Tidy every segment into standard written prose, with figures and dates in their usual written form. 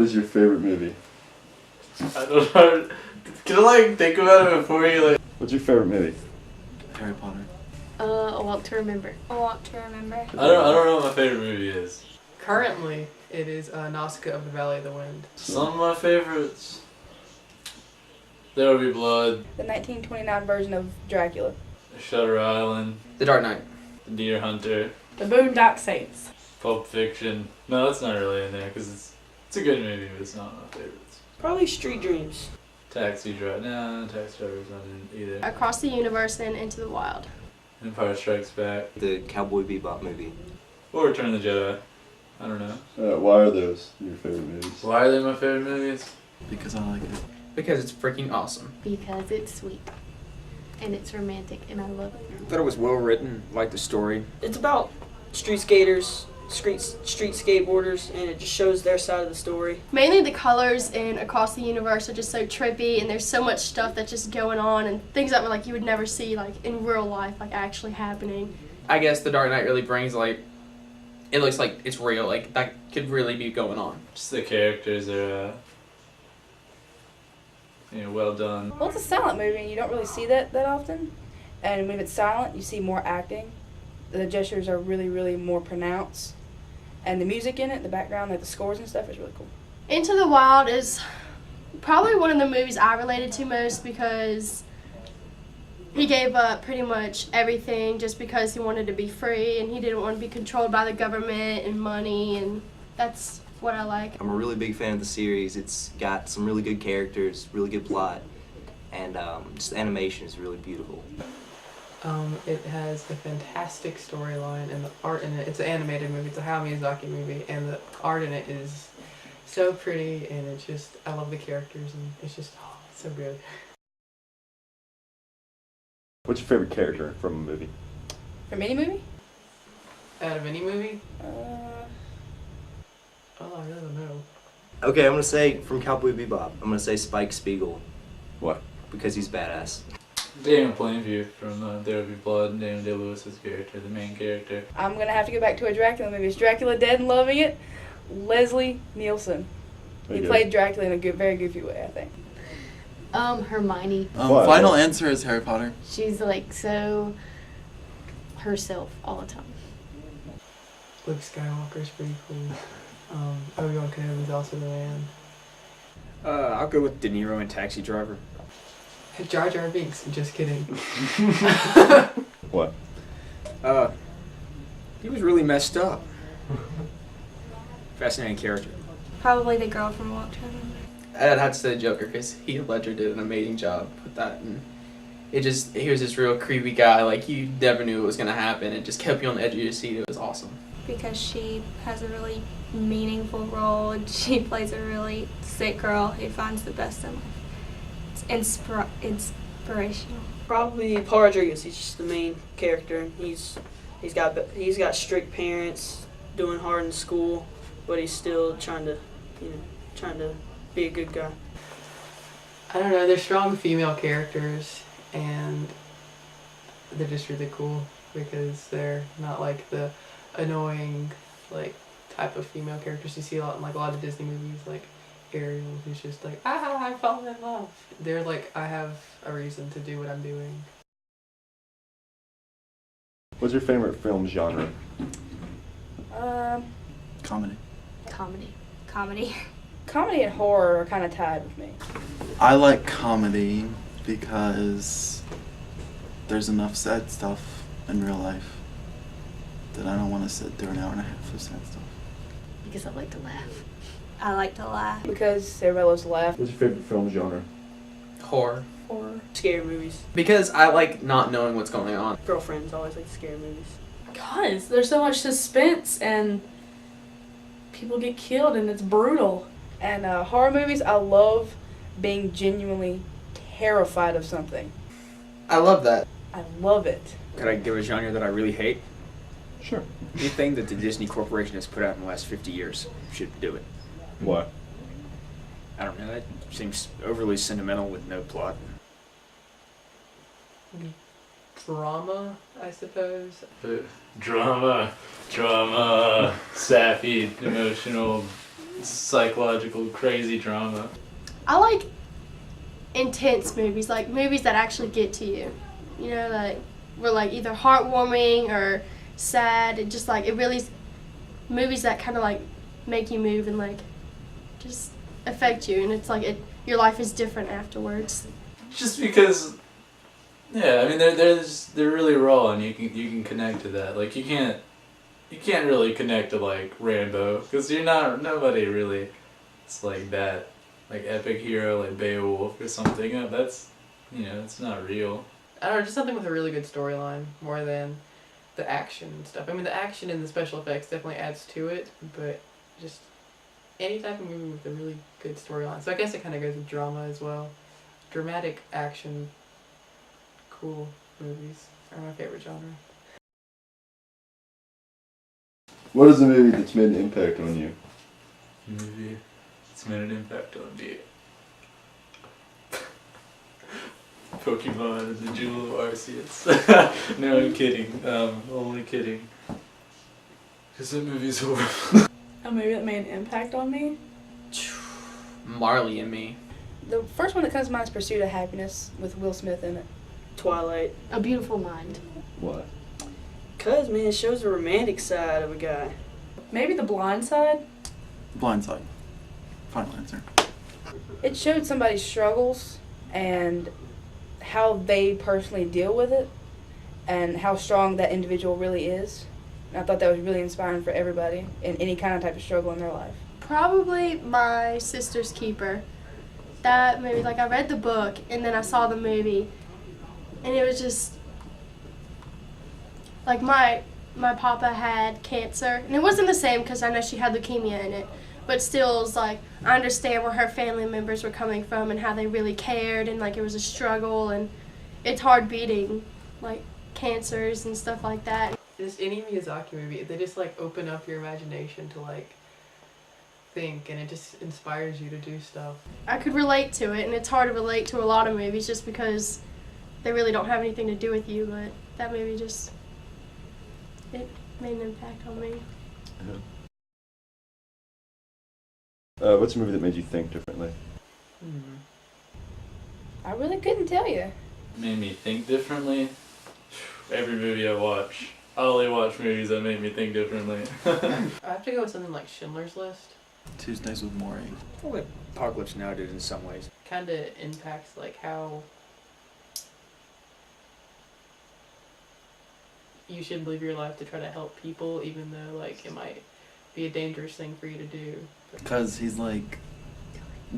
What's your favorite movie? I don't know. Can I like think about it before you like? What's your favorite movie? Harry Potter. A Walk to Remember. A Walk to Remember. I don't know what my favorite movie is. Currently, it is Nausicaa of the Valley of the Wind. Some of my favorites. There Will Be Blood. The 1929 version of Dracula. Shutter Island. The Dark Knight. The Deer Hunter. The Boondock Saints. Pulp Fiction. No, that's not really in there because it's a good movie, but it's not my favorites. Probably Street Dreams. Taxi Driver. No, Taxi Driver's not in either. Across the Universe and Into the Wild. Empire Strikes Back. The Cowboy Bebop movie. Or Return of the Jedi. I don't know. Why are those your favorite movies? Why are they my favorite movies? Because I like it. Because it's freaking awesome. Because it's sweet. And it's romantic and I love it. I thought it was well written, liked the story. It's about street skaters, street skateboarders, and it just shows their side of the story. Mainly the colors in Across the Universe are just so trippy and there's so much stuff that's just going on and things that like you would never see like in real life like actually happening. I guess The Dark Knight really brings like, it looks like it's real, like that could really be going on. Just the characters are, well done. Well, it's a silent movie, and you don't really see that often. And when it's silent, you see more acting. The gestures are really, really more pronounced. And the music in it, the background, like the scores and stuff, is really cool. Into the Wild is probably one of the movies I related to most because he gave up pretty much everything just because he wanted to be free and he didn't want to be controlled by the government and money, and that's what I like. I'm a really big fan of the series. It's got some really good characters, really good plot, and just the animation is really beautiful. It has a fantastic storyline and the art in it. It's an animated movie. It's a Hayao Miyazaki movie, and the art in it is so pretty, and it's just, I love the characters, and it's just, it's so good. What's your favorite character from a movie? From any movie? Out of any movie? Uh, Oh, I really don't know. Okay, I'm gonna say from Cowboy Bebop, I'm gonna say Spike Spiegel. What? Because he's badass. Daniel Plainview from There Will Be Blood. Daniel Day-Lewis's character, the main character. I'm going to have to go back to a Dracula movie. Is Dracula dead and loving it? Leslie Nielsen. He played Dracula in a very goofy way, I think. Hermione. Why? Final answer is Harry Potter. She's like so herself all the time. Luke Skywalker's pretty cool. Obi-Wan Kenobi's also the man. I'll go with De Niro in Taxi Driver. Jar Jar Binks, just kidding. What? He was really messed up. Fascinating character. Probably the girl from Walk to Remember. I'd have to say Joker because Heath Ledger did an amazing job with that, and he was this real creepy guy. Like you never knew it was gonna happen. It just kept you on the edge of your seat. It was awesome. Because she has a really meaningful role and she plays a really sick girl who finds the best in life. It's inspirational. Probably Paul Rodriguez. He's just the main character. He's got strict parents, doing hard in school, but he's still trying to be a good guy. I don't know. They're strong female characters, and they're just really cool because they're not like the annoying like type of female characters you see a lot in like a lot of Disney movies, like Ariel, who's just like, I fall in love. They're like, I have a reason to do what I'm doing. What's your favorite film genre? Comedy. Comedy. Comedy. Comedy and horror are kind of tied with me. I like comedy because there's enough sad stuff in real life that I don't want to sit through an hour and a half of sad stuff. Because I like to laugh. I like to laugh. Because everybody loves to laugh. What's your favorite film genre? Horror. Horror. Scary movies. Because I like not knowing what's going on. Girlfriends always like scary movies. Because there's so much suspense and people get killed and it's brutal. And horror movies, I love being genuinely terrified of something. I love that. I love it. Could I give a genre that I really hate? Sure. Anything that the Disney Corporation has put out in the last 50 years should do it. Why? I don't know, that seems overly sentimental with no plot. Drama, I suppose. Drama, sappy, emotional psychological, crazy drama. I like intense movies, like movies that actually get to you. You know, like were like either heartwarming or sad. It just like it really movies that kind of like make you move and like just affect you, and it's like your life is different afterwards. Just because, yeah, I mean they're really raw, and you can connect to that. Like you can't really connect to like Rambo because nobody really. It's like that, like epic hero like Beowulf or something. That's it's not real. I don't know, just something with a really good storyline more than the action and stuff. I mean, the action and the special effects definitely adds to it, but just any type of movie with a really good storyline. So I guess it kind of goes with drama as well. Dramatic action, cool movies are my favorite genre. What is the movie that's made an impact on you? Movie, it's made an impact on me. Pokemon and the Jewel of Arceus. No, I'm kidding. Only kidding. Because that movie's horrible. A movie that made an impact on me? Marley and Me. The first one that comes to mind is Pursuit of Happiness with Will Smith in it. Twilight. A Beautiful Mind. Why? Cause man, it shows the romantic side of a guy. Maybe The Blind Side? Blindside. Final answer. It showed somebody's struggles and how they personally deal with it and how strong that individual really is. And I thought that was really inspiring for everybody in any kind of type of struggle in their life. Probably My Sister's Keeper. That movie, like I read the book and then I saw the movie, and it was just like my papa had cancer, and it wasn't the same because I know she had leukemia in it, but still it was like I understand where her family members were coming from and how they really cared, and like it was a struggle, and it's hard beating like cancers and stuff like that. Just any Miyazaki movie, they just like open up your imagination to like think, and it just inspires you to do stuff. I could relate to it, and it's hard to relate to a lot of movies just because they really don't have anything to do with you, but that movie just, it made an impact on me. What's a movie that made you think differently? I really couldn't tell you. Made me think differently. Every movie I watch. I only watch movies that make me think differently. I have to go with something like Schindler's List. Tuesdays with Maury. Well, Apocalypse Now did in some ways. Kind of impacts like how you should live your life to try to help people, even though like it might be a dangerous thing for you to do. Because he's like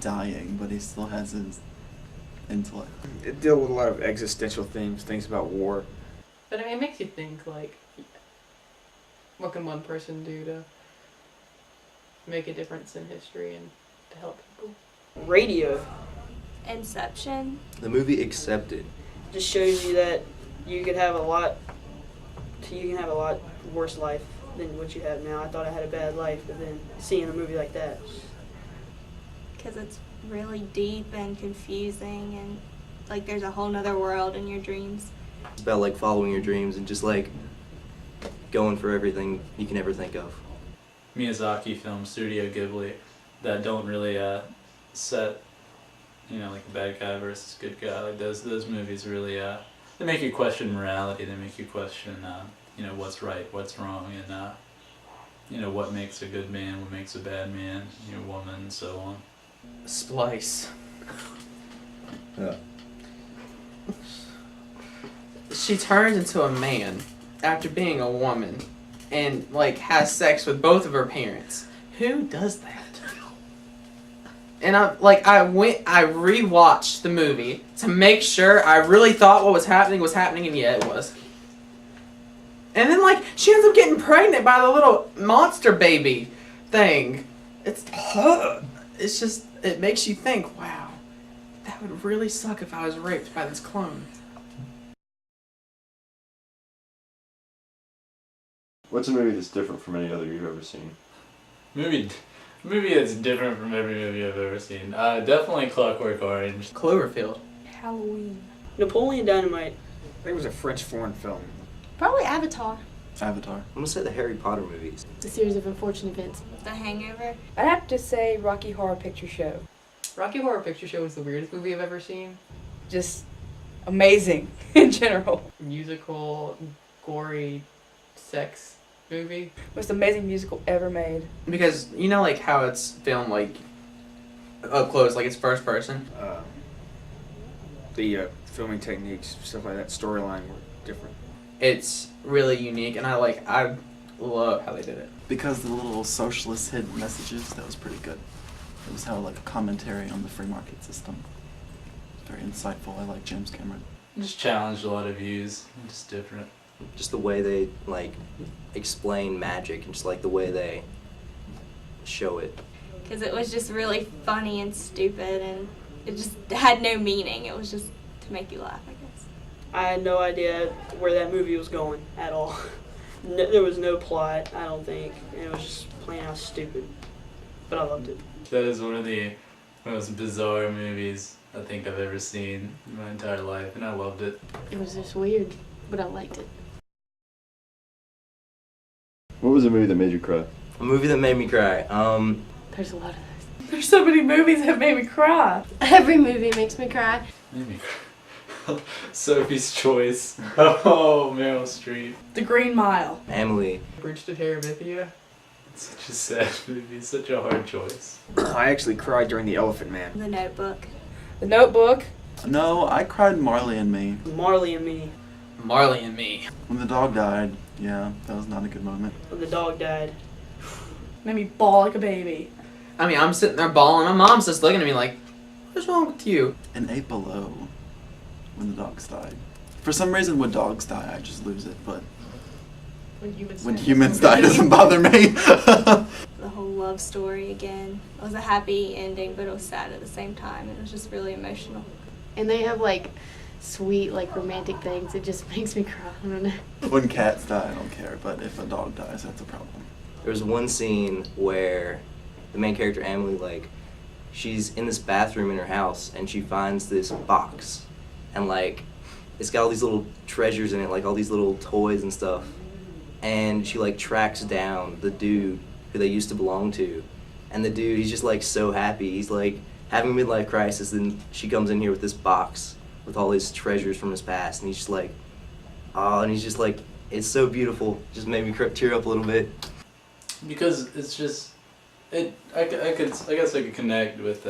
dying, but he still has his intellect. It dealt with a lot of existential themes, things about war. But I mean, it makes you think like, what can one person do to make a difference in history and to help people? Radio. Inception. The movie Accepted. Just shows you that you can have a lot worse life than what you have now. I thought I had a bad life, but then seeing a movie like that. Because it's really deep and confusing, and like there's a whole nother world in your dreams. It's about like following your dreams and just like going for everything you can ever think of. Miyazaki films, Studio Ghibli, that don't really set, like a bad guy versus good guy. Like those movies really they make you question morality. They make you question what's right, what's wrong, and what makes a good man, what makes a bad man, woman, and so on. Splice. Yeah. She turns into a man after being a woman and like has sex with both of her parents. Who does that? And I rewatched the movie to make sure I really thought what was happening, and yeah, it was. And then like she ends up getting pregnant by the little monster baby thing. It's just, it makes you think, wow, that would really suck if I was raped by this clone. What's a movie that's different from any other you've ever seen? Movie that's different from every movie I've ever seen. Definitely Clockwork Orange. Cloverfield. Halloween. Napoleon Dynamite. I think it was a French foreign film. Probably Avatar. Avatar. I'm gonna say the Harry Potter movies. The series of unfortunate events. The Hangover. I'd have to say Rocky Horror Picture Show. Rocky Horror Picture Show is the weirdest movie I've ever seen. Just amazing in general. Musical, gory, sex movie. Most amazing musical ever made. Because you know, like how it's filmed, like up close, like it's first person. The filming techniques, stuff like that, storyline were different. It's really unique, and I love how they did it. Because the little socialist hidden messages, that was pretty good. It was how like a commentary on the free market system. Very insightful. I like James Cameron. Just challenged a lot of views. Just different. Just the way they like explain magic and just like the way they show it. Because it was just really funny and stupid, and it just had no meaning. It was just to make you laugh, I guess. I had no idea where that movie was going at all. No, there was no plot, I don't think, and it was just plain out stupid. But I loved it. That is one of the most bizarre movies I think I've ever seen in my entire life, and I loved it. It was just weird, but I liked it. What was a movie that made you cry? A movie that made me cry. There's a lot of those. There's so many movies that made me cry. Every movie makes me cry. Made me cry. Sophie's Choice. Oh, Meryl Streep. The Green Mile. Emily. Bridge to Terabithia. It's such a sad movie. Such a hard choice. I actually cried during The Elephant Man. The Notebook. The Notebook. No, I cried Marley and Me. Marley and Me. Marley and Me. When the dog died, yeah, that was not a good moment. When the dog died. Made me bawl like a baby. I mean, I'm sitting there bawling. My mom's just looking at me like, "What's wrong with you?" And 8 Below, when the dogs died. For some reason, when dogs die, I just lose it, but when humans die, it doesn't bother me. The whole love story again. It was a happy ending, but it was sad at the same time. It was just really emotional. And they have like sweet, like romantic things. It just makes me cry. I don't know. When cats die, I don't care, but if a dog dies, that's a problem. There was one scene where the main character, Emily, like, she's in this bathroom in her house and she finds this box. And, like, it's got all these little treasures in it, like all these little toys and stuff. And she, like, tracks down the dude who they used to belong to. And the dude, he's just, like, so happy. He's, like, having a midlife crisis, and she comes in here with this box with all his treasures from his past. And he's just like, oh, and he's just like, it's so beautiful. Just made me tear up a little bit. Because it's just, I guess I could connect with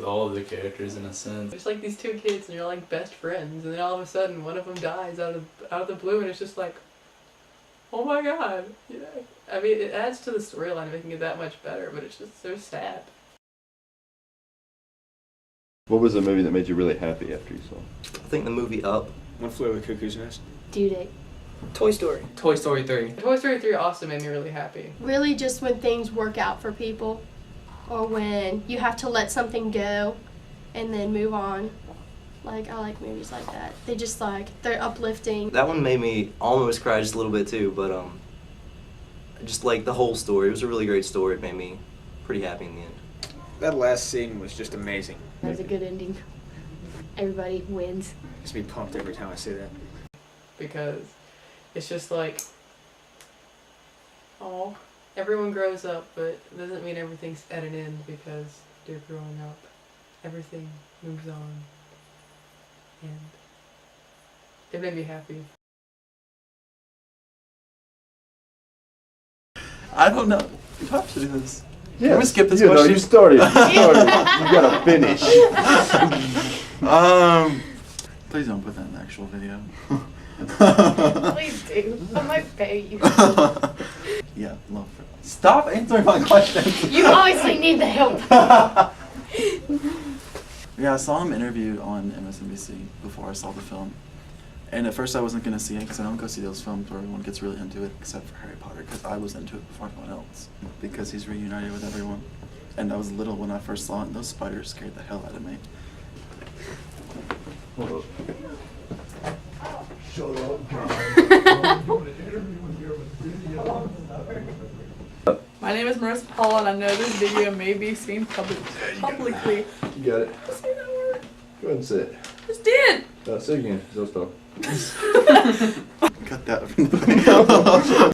all of the characters in a sense. It's like these two kids and you're like best friends, and then all of a sudden one of them dies out of the blue, and it's just like, oh my god. You know, I mean, it adds to the storyline, making it that much better, but it's just so sad. What was a movie that made you really happy after you saw it? I think the movie Up. One Flew Over the Cuckoo's Nest. Due Date. Toy Story. Toy Story 3. Toy Story 3 also made me really happy. Really just when things work out for people, or when you have to let something go and then move on. Like, I like movies like that. They just they're uplifting. That one made me almost cry just a little bit too, but just like the whole story. It was a really great story. It made me pretty happy in the end. That last scene was just amazing. That was a good ending. Everybody wins. Gets me pumped every time I say that. Because it's just like, oh, everyone grows up, but it doesn't mean everything's at an end because they're growing up. Everything moves on. And it made me happy. I don't know. You have to do this. Yeah, Can we skip this you know, question? you started. You gotta finish. Please don't put that in the actual video. Please do. I might pay you. Yeah, love for that. Stop answering my questions. You obviously need the help. Yeah, I saw him interviewed on MSNBC before I saw the film. And at first I wasn't going to see it because I don't go see those films where everyone gets really into it except for Harry Potter, because I was into it before everyone else. Because he's reunited with everyone. And I was little when I first saw it, and those spiders scared the hell out of me. Shut up, My name is Marissa Paul, and I know this video may be seen publicly. You got it. Say that word. Go ahead and say it. Just did. Say it again. Don't stop. cut that.